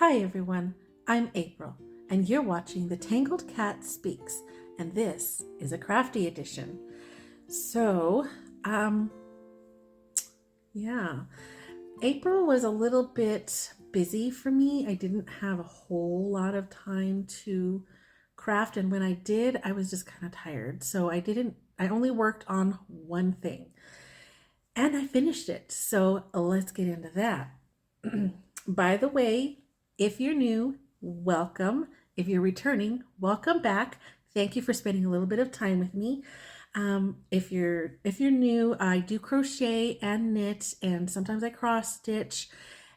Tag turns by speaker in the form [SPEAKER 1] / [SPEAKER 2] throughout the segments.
[SPEAKER 1] Hi everyone, I'm April, and you're watching The Tangled Cat Speaks, and this is a crafty edition. So, um, yeah, April was a little bit busy for me. I didn't have a whole lot of time to craft, and when I did, I was just kind of tired. So I only worked on one thing, and I finished it. So let's get into that. By the way, if you're new, welcome. If you're returning, welcome back. Thank you for spending a little bit of time with me. If you're new, I do crochet and knit, and sometimes I cross stitch.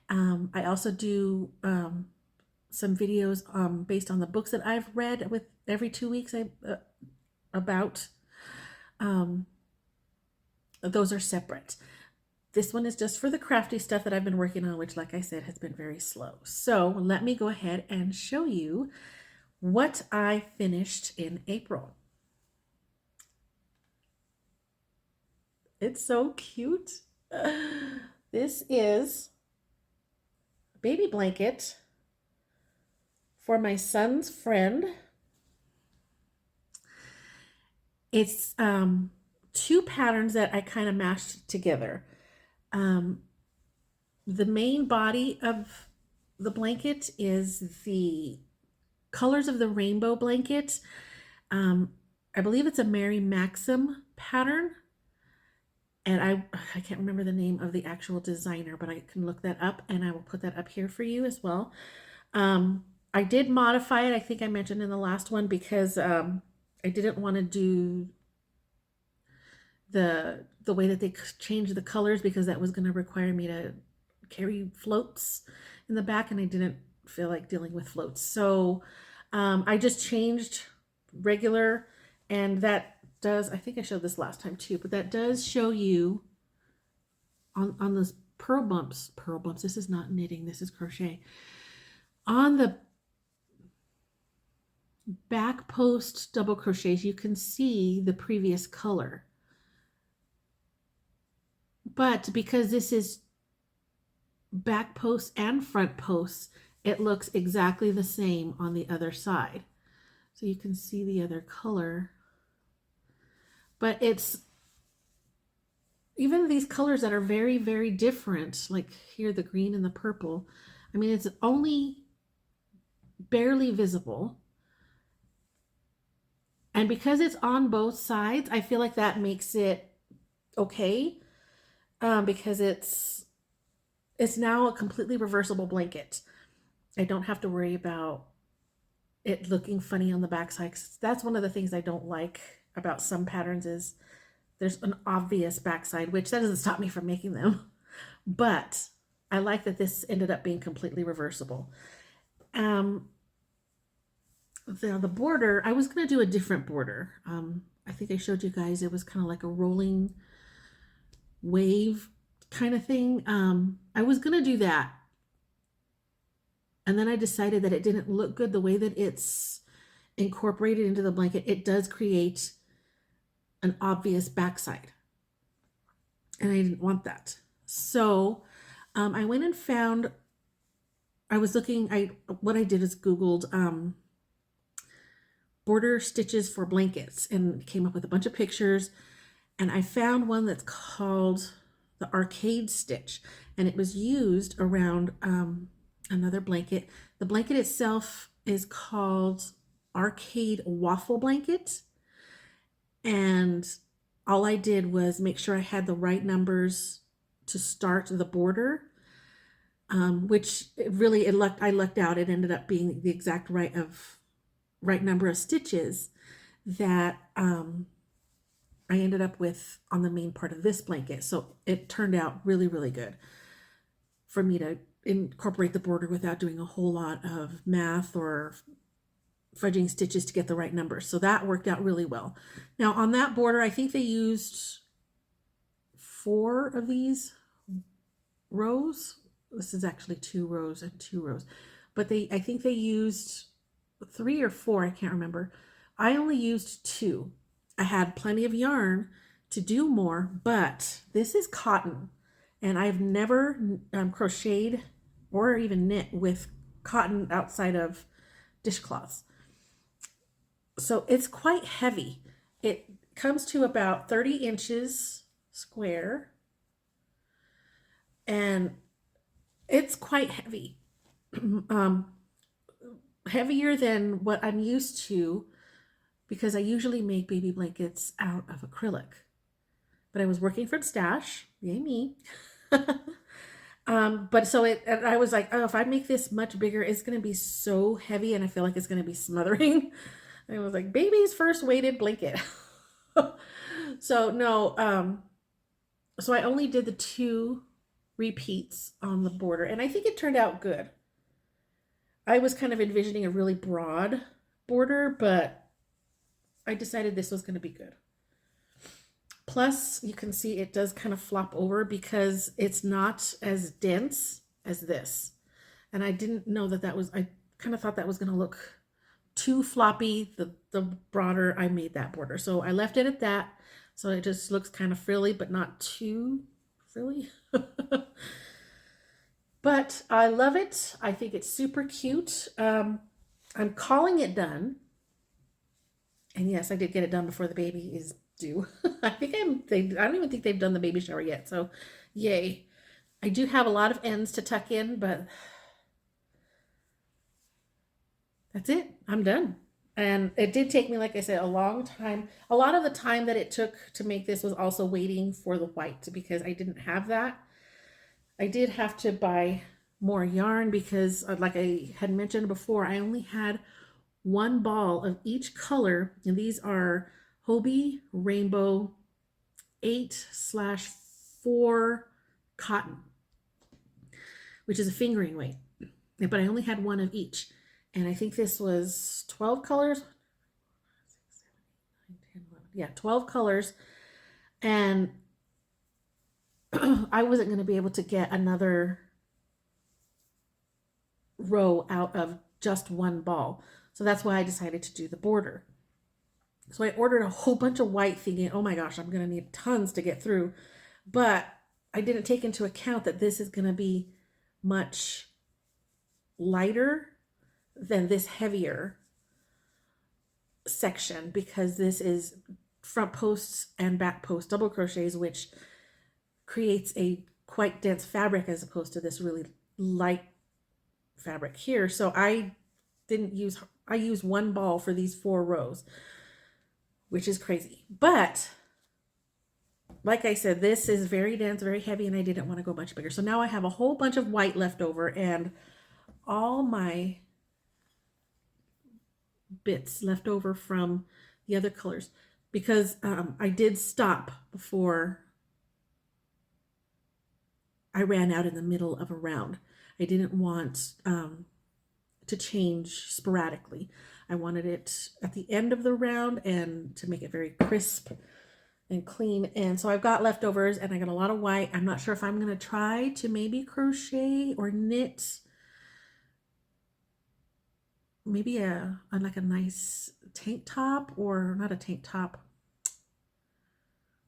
[SPEAKER 1] I also do some videos based on the books that I've read. With every 2 weeks, about those are separate. This one is just for the crafty stuff that I've been working on, which, like I said, has been very slow. So let me go ahead and show you what I finished in April. It's so cute. This is a baby blanket for my son's friend. It's two patterns that I kind of mashed together. The main body of the blanket is the colors of the rainbow blanket. I believe it's a Mary Maxim pattern, and I can't remember the name of the actual designer, but I can look that up, and I will put that up here for you as well. I did modify it. I think I mentioned in the last one because I didn't want to do the way that they changed the colors, because that was going to require me to carry floats in the back, and I didn't feel like dealing with floats. So I just changed regular, and that does, I think I showed this last time too, but that does show you on those pearl bumps, this is not knitting, this is crochet. On the back post double crochets, you can see the previous color. But because this is back posts and front posts, it looks exactly the same on the other side. So you can see the other color. But it's even these colors that are very, very different, like here, the green and the purple. I mean, it's only barely visible. And because it's on both sides, I feel like that makes it okay, because it's now a completely reversible blanket. I don't have to worry about it looking funny on the backside. 'Cause that's one of the things I don't like about some patterns is there's an obvious backside, which that doesn't stop me from making them. But I like that this ended up being completely reversible. The border, I was going to do a different border. I think I showed you guys it was kind of like a rolling wave kind of thing. I was going to do that. And then I decided that it didn't look good the way that it's incorporated into the blanket. It does create an obvious backside, and I didn't want that. So I went and found, I was looking, what I did is Googled border stitches for blankets and came up with a bunch of pictures, and I found one that's called the arcade stitch, and it was used around another blanket. The blanket itself is called Arcade Waffle Blanket, and all I did was make sure I had the right numbers to start the border, which I lucked out. It ended up being the exact right number of stitches that I ended up with on the main part of this blanket. So it turned out really, really good for me to incorporate the border without doing a whole lot of math or fudging stitches to get the right numbers. So that worked out really well. Now on that border, I think they used 4 of these rows. This is actually 2 rows and 2 rows, but I think they used 3 or 4, I can't remember. I only used 2. I had plenty of yarn to do more, but this is cotton, and I've never crocheted or even knit with cotton outside of dishcloths. So it's quite heavy. It comes to about 30 inches square, and it's quite heavy. Heavier than what I'm used to, because I usually make baby blankets out of acrylic. But I was working from stash, yay me. But so and I was like, oh, if I make this much bigger, it's going to be so heavy, and I feel like it's going to be smothering. And I was like, baby's first weighted blanket. So no, so I only did the 2 repeats on the border, and I think it turned out good. I was kind of envisioning a really broad border, but I decided this was going to be good. Plus, you can see it does kind of flop over because it's not as dense as this. And I didn't know that was, I kind of thought that was going to look too floppy, the broader I made that border. So I left it at that. So it just looks kind of frilly, but not too frilly. But I love it. I think it's super cute. I'm calling it done. And yes, I did get it done before the baby is due. I don't even think they've done the baby shower yet. So yay. I do have a lot of ends to tuck in, but that's it. I'm done. And it did take me, like I said, a long time. A lot of the time that it took to make this was also waiting for the white, because I didn't have that. I did have to buy more yarn because, like I had mentioned before, I only had 1 ball of each color, and these are Hobie Rainbow 8/4 cotton, which is a fingering weight. But I only had 1 of each. And I think this was 12 colors. 12 colors. And I wasn't going to be able to get another row out of just 1 ball. So that's why I decided to do the border. So I ordered a whole bunch of white, thinking, oh my gosh, I'm going to need tons to get through. But I didn't take into account that this is going to be much lighter than this heavier section, because this is front posts and back post double crochets, which creates a quite dense fabric as opposed to this really light fabric here. So I used 1 ball for these 4 rows, which is crazy. But like I said, this is very dense, very heavy, and I didn't want to go much bigger. So now I have a whole bunch of white left over, and all my bits left over from the other colors, because I did stop before I ran out in the middle of a round. I didn't want to change sporadically. I wanted it at the end of the round and to make it very crisp and clean. And so I've got leftovers, and I got a lot of white. I'm not sure if I'm going to try to maybe crochet or knit maybe like a nice tank top, or not a tank top,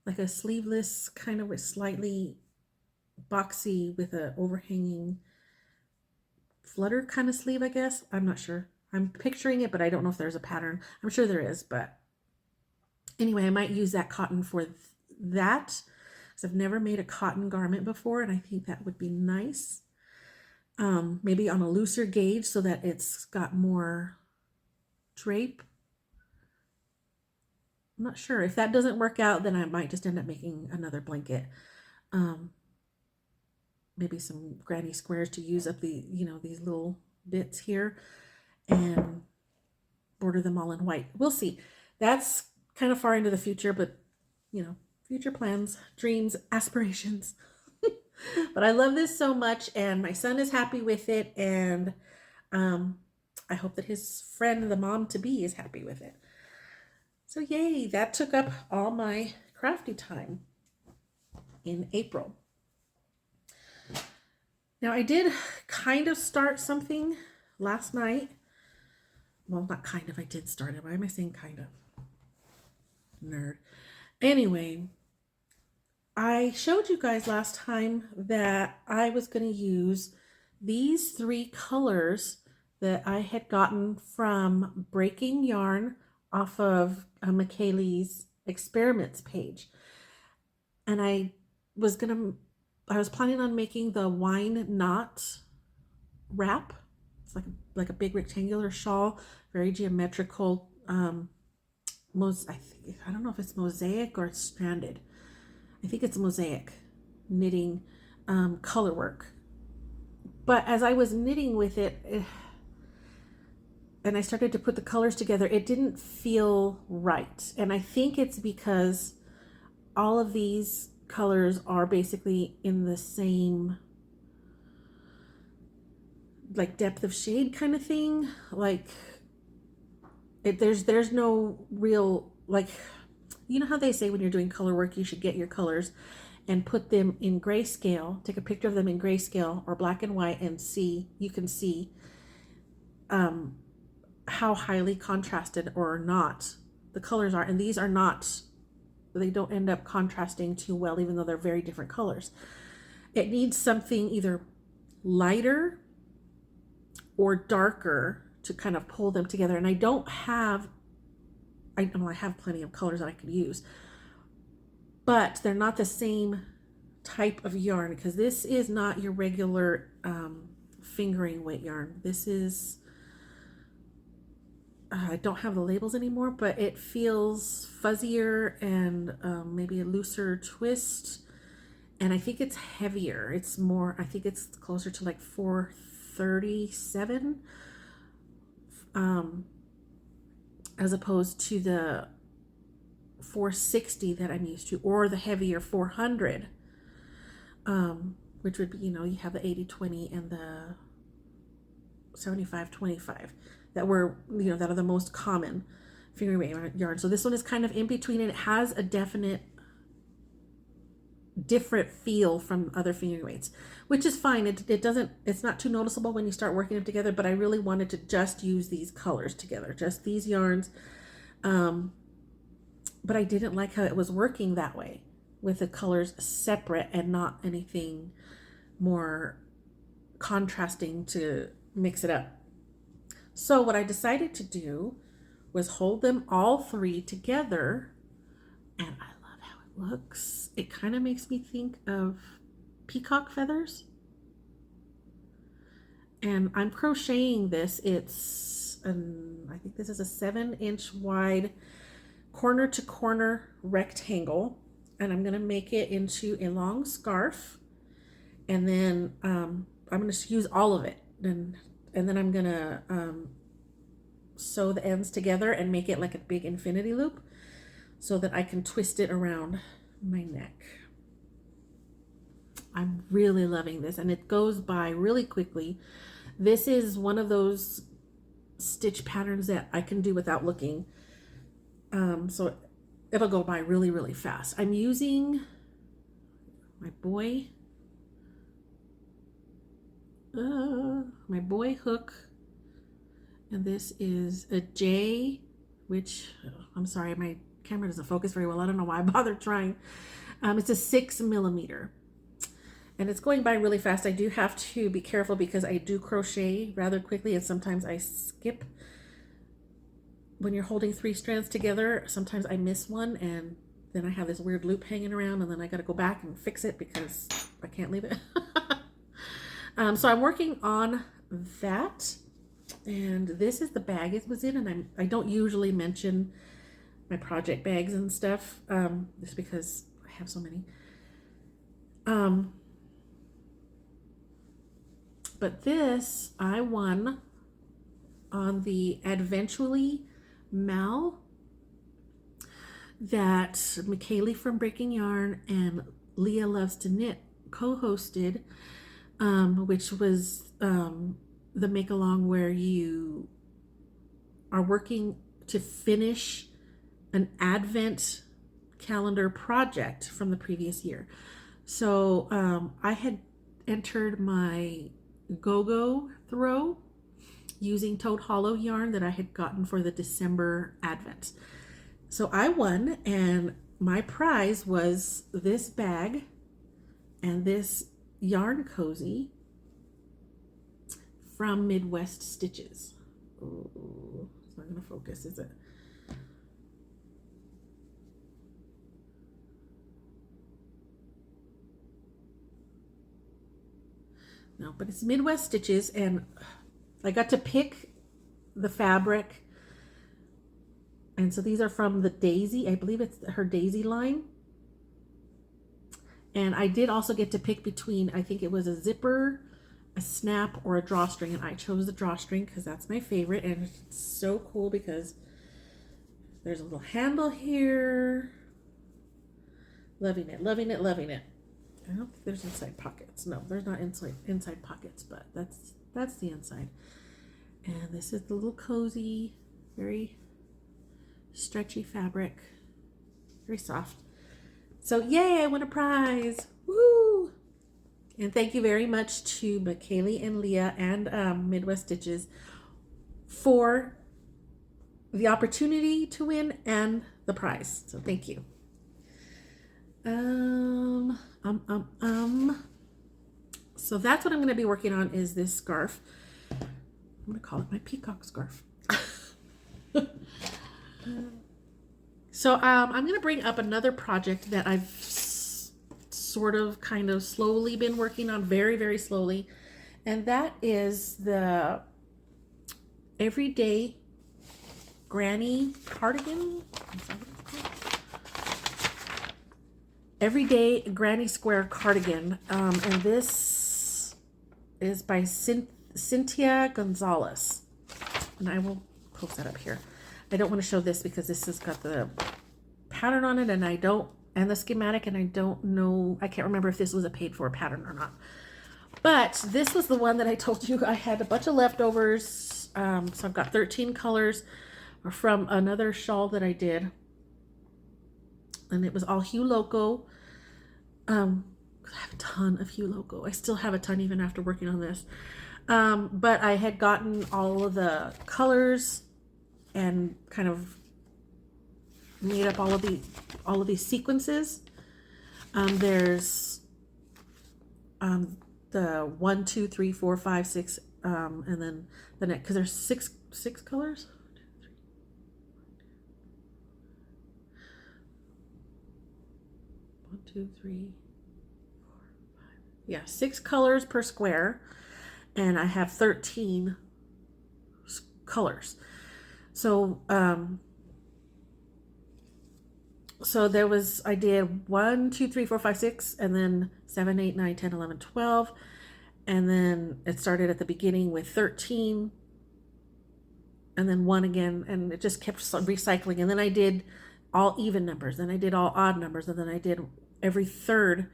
[SPEAKER 1] like a sleeveless kind of with slightly boxy with a overhanging flutter kind of sleeve, I guess. I'm not sure. I'm picturing it, but I don't know if there's a pattern. I'm sure there is, but anyway, I might use that cotton for that, because I've never made a cotton garment before, and I think that would be nice. Maybe on a looser gauge so that it's got more drape. I'm not sure. If that doesn't work out, then I might just end up making another blanket. Maybe some granny squares to use up these little bits here, and border them all in white. We'll see. That's kind of far into the future, but future plans, dreams, aspirations. But I love this so much, and my son is happy with it, and I hope that his friend, the mom-to-be, is happy with it. So yay, that took up all my crafty time in April. Now I did kind of start something last night. Well, not kind of, I did start it. Why am I saying kind of? Nerd. Anyway, I showed you guys last time that I was going to use these 3 colors that I had gotten from Breaking Yarn off of McKaylee's experiments page. And I was planning on making the wine knot wrap. It's like a big rectangular shawl, very geometrical. I don't know if it's mosaic or it's stranded. I think it's mosaic knitting color work. But as I was knitting with it, and I started to put the colors together, it didn't feel right. And I think it's because all of these colors are basically in the same like depth of shade kind of thing. Like there's no real, like, you know how they say when you're doing color work, you should get your colors and put them in grayscale, take a picture of them in grayscale or black and white, and you can see how highly contrasted or not the colors are. And these are not, they don't end up contrasting too well, even though they're very different colors. It needs something either lighter or darker to kind of pull them together. And I have plenty of colors that I could use, but they're not the same type of yarn, because this is not your regular fingering weight yarn. This is, I don't have the labels anymore, but it feels fuzzier and maybe a looser twist. And I think it's heavier. It's more, I think it's closer to like 437 as opposed to the 460 that I'm used to, or the heavier 400, which would be, you have the 80-20 and the 75-25 that that are the most common fingering weight yarn. So this one is kind of in between, and it has a definite different feel from other fingering weights, which is fine. It's not too noticeable when you start working them together, but I really wanted to just use these colors together, just these yarns. But I didn't like how it was working that way, with the colors separate and not anything more contrasting to mix it up. So what I decided to do was hold them all three together, and I love how it looks. It kind of makes me think of peacock feathers. And I'm crocheting this. I think this is a 7-inch wide corner to corner rectangle, and I'm going to make it into a long scarf, and then I'm going to use all of it, and then I'm going to sew the ends together and make it like a big infinity loop so that I can twist it around my neck. I'm really loving this, and it goes by really quickly. This is one of those stitch patterns that I can do without looking. So it'll go by really, really fast. I'm using my boy hook, and this is a J, which, I'm sorry, my camera doesn't focus very well. I don't know why I bothered trying. It's a 6 millimeter, and it's going by really fast. I do have to be careful because I do crochet rather quickly, and sometimes I skip. When you're holding 3 strands together, sometimes I miss one, and then I have this weird loop hanging around, and then I got to go back and fix it because I can't leave it. So I'm working on that, and this is the bag it was in, and I don't usually mention my project bags and stuff, just because I have so many. But this I won on the Adventually Mal that McKaylee from Breaking Yarn and Leah Loves to Knit co-hosted, which was the make along where you are working to finish an advent calendar project from the previous year. So I had entered my go-go throw using Toad Hollow yarn that I had gotten for the December Advent. So I won, and my prize was this bag and this yarn cozy from Midwest Stitches. Oh, it's not going to focus, is it? No, but it's Midwest Stitches, and I got to pick the fabric. And so these are from the Daisy. I believe it's her Daisy line. And I did also get to pick between, I think it was a zipper, a snap, or a drawstring. And I chose the drawstring because that's my favorite. And it's so cool because there's a little handle here. Loving it, loving it, loving it. I don't think there's inside pockets. No, there's not inside pockets, but that's the inside. And this is the little cozy, very stretchy fabric, very soft. So yay, I won a prize. Woo! And thank you very much to McKaylee and Leah and Midwest Stitches for the opportunity to win and the prize. So thank you. So that's what I'm going to be working on, is this scarf. I'm going to call it my peacock scarf. So I'm going to bring up another project that I've sort of kind of slowly been working on, very, very slowly. And that is the Everyday Granny Cardigan. Everyday Granny Square Cardigan. And this is by Cintia Gonzalez. And I will post that up here. I don't want to show this because this has got the pattern on it, and and the schematic, and I don't know, I can't remember if this was a paid for pattern or not. But this was the one that I told you I had a bunch of leftovers. So I've got 13 colors from another shawl that I did. And it was all Hue Loco. I have a ton of Hue Loco. I still have a ton even after working on this. But I had gotten all of the colors and kind of made up all of these sequences. There's the 1, 2, 3, 4, 5, 6, and then the next, because there's six colors. 1, 2, 3, 4, 5. Yeah, 6 colors per square, and I have 13 colors. So, so there was, I did 1, 2, 3, 4, 5, 6, and then 7, 8, 9, 10, 11, 12. And then it started at the beginning with 13, and then 1 again, and it just kept recycling. And then I did all even numbers, then I did all odd numbers, and then I did every third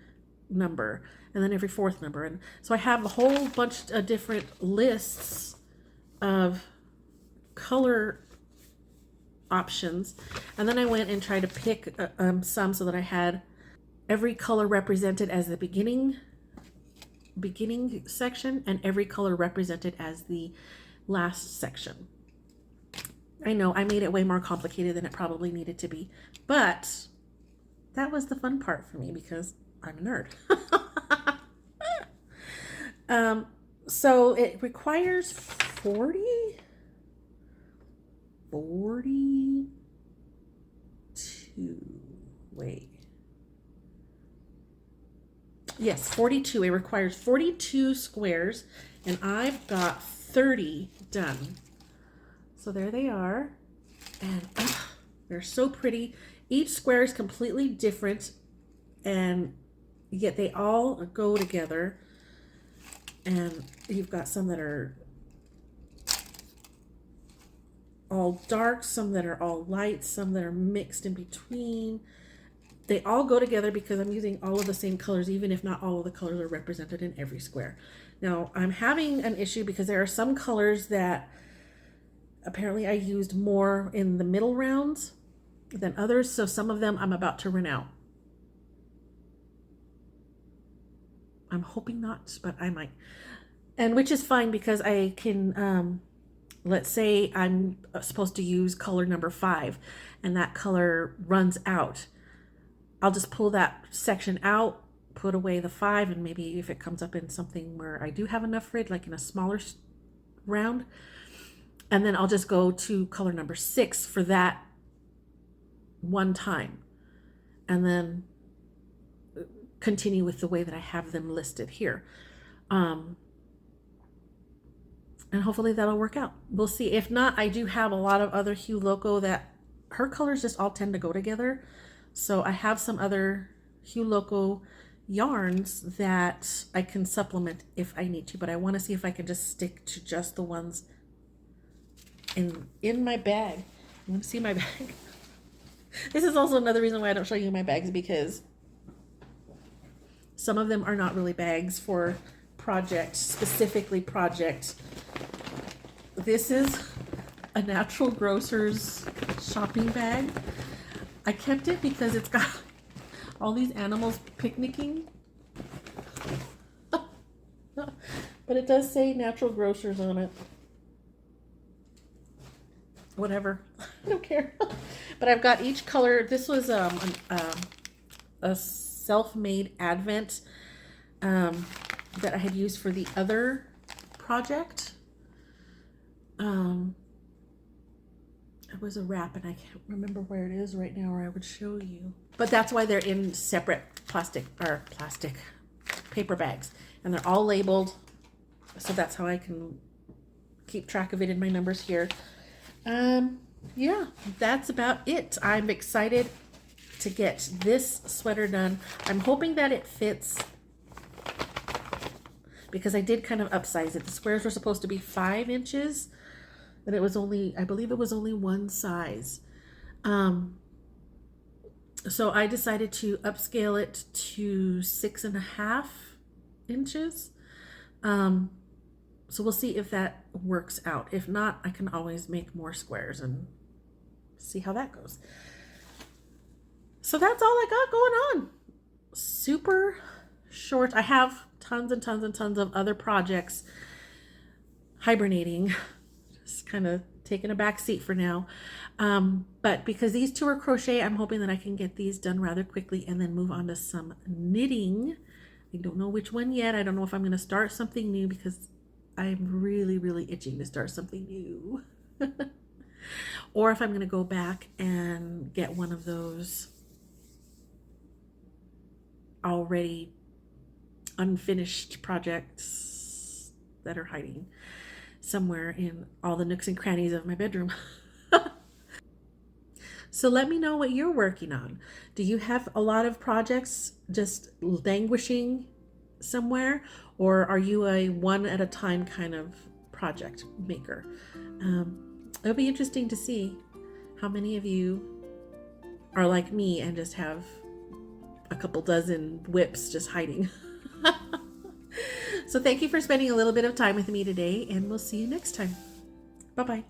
[SPEAKER 1] number, and then every fourth number. And so I have a whole bunch of different lists of color options, and then I went and tried to pick some so that I had every color represented as the beginning section and every color represented as the last section. I know I made it way more complicated than it probably needed to be, but that was the fun part for me because I'm a nerd. So it requires 42, wait. Yes, 42. It requires 42 squares, and I've got 30 done. So there they are, and they're so pretty. Each square is completely different, and yet they all go together. And you've got some that are all dark, some that are all light, some that are mixed in between. They all go together because I'm using all of the same colors, even if not all of the colors are represented in every square. Now, I'm having an issue because there are some colors that apparently I used more in the middle rounds than others, so some of them I'm about to run out. I'm hoping not, but I might. And which is fine because I can, let's say I'm supposed to use color number 5 and that color runs out. I'll just pull that section out, put away the 5, and maybe if it comes up in something where I do have enough for it, like in a smaller round. And then I'll just go to color number 6 for that one time. And then continue with the way that I have them listed here. And hopefully that'll work out. We'll see. If not, I do have a lot of other Hue Loco that her colors just all tend to go together. So I have some other Hue Loco yarns that I can supplement if I need to, but I want to see if I can just stick to just the ones in my bag. You want to see my bag? This is also another reason why I don't show you my bags, because some of them are not really bags for project, specifically project. This is a Natural Grocers shopping bag. I kept it because it's got all these animals picnicking. But it does say Natural Grocers on it. Whatever. I don't care. But I've got each color. This was a self-made Advent that I had used for the other project. It was a wrap, and I can't remember where it is right now, or I would show you. But that's why they're in separate plastic paper bags, and they're all labeled, so that's how I can keep track of it in my numbers here. Yeah, that's about it. I'm excited to get this sweater done. I'm hoping that it fits, because I did kind of upsize it. The squares were supposed to be 5 inches, but it was only, I believe it was only one size. So I decided to upscale it to 6.5 inches. So we'll see if that works out. If not, I can always make more squares and see how that goes. So that's all I got going on. Super short. I have tons and tons and tons of other projects hibernating, just kind of taking a back seat for now. But because these 2 are crochet, I'm hoping that I can get these done rather quickly and then move on to some knitting. I don't know which one yet. I don't know if I'm going to start something new, because I'm really, really itching to start something new. Or if I'm going to go back and get one of those already unfinished projects that are hiding somewhere in all the nooks and crannies of my bedroom. So let me know what you're working on. Do you have a lot of projects just languishing somewhere, or are you a one at a time kind of project maker? It'll be interesting to see how many of you are like me and just have a couple dozen whips just hiding. So thank you for spending a little bit of time with me today, and we'll see you next time. Bye-bye.